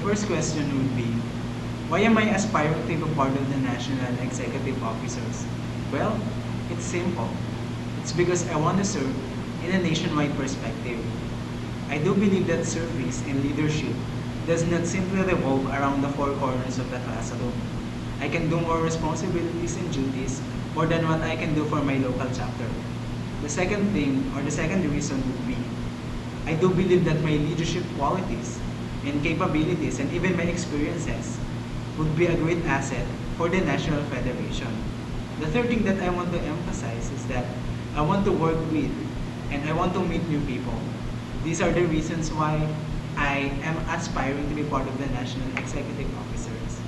first question would be, why am I aspiring to be part of the National Executive Officers? Well, it's simple. It's because I want to serve in a nationwide perspective. I do believe that service and leadership does not simply revolve around the four corners of the classroom. I can do more responsibilities and duties more than what I can do for my local chapter. The second thing, or the second reason would be, I do believe that my leadership qualities and capabilities and even my experiences would be a great asset for the National Federation. The third thing that I want to emphasize is that I want to work with and I want to meet new people. These are the reasons why I am aspiring to be part of the National Executive Officers.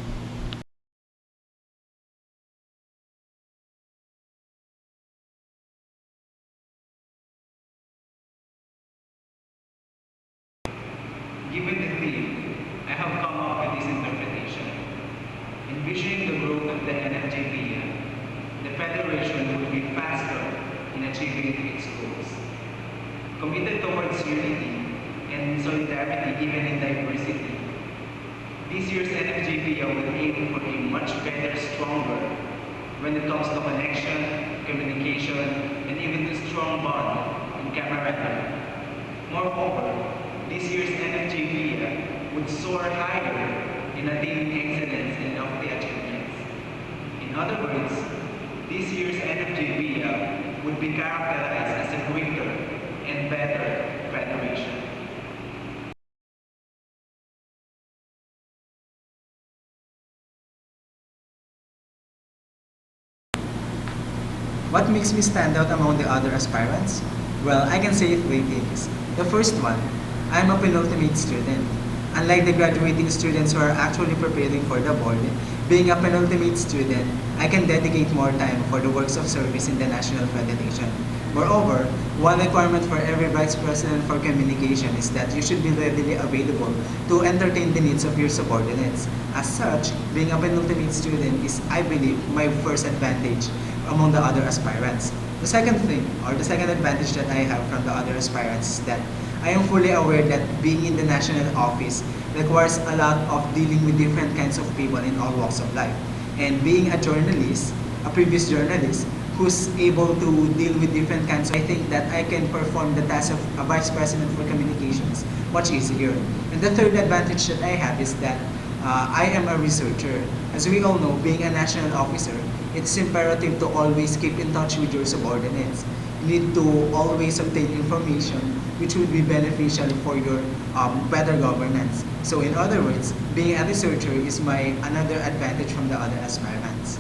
Given the theme, I have come up with this interpretation. Envisioning the growth of the NFJP, the Federation would be faster in achieving its goals. Committed towards unity and solidarity even in diversity, this year's NFJP will aim for a much better, stronger when it comes to connection, communication, and even the strong bond in camaraderie. Moreover, this year's NFJP would soar higher in attaining excellence and lofty achievements. In other words, this year's NFJP would be characterized as a greater and better federation. What makes me stand out among the other aspirants? Well, I can say three things. The first one, I'm a penultimate student. Unlike the graduating students who are actually preparing for the board, being a penultimate student, I can dedicate more time for the works of service in the National Federation. Moreover, one requirement for every Vice President for Communication is that you should be readily available to entertain the needs of your subordinates. As such, being a penultimate student is, I believe, my first advantage among the other aspirants. The second thing, or the second advantage that I have from the other aspirants is that I am fully aware that being in the national office requires a lot of dealing with different kinds of people in all walks of life. And being a journalist, a previous journalist, who's able to deal with different kinds, I think that I can perform the task of a Vice President for Communications much easier. And the third advantage that I have is that I am a researcher. As we all know, being a national officer, it's imperative to always keep in touch with your subordinates. You need to always obtain information which would be beneficial for your better governance. So in other words, being a researcher is my another advantage from the other aspirants.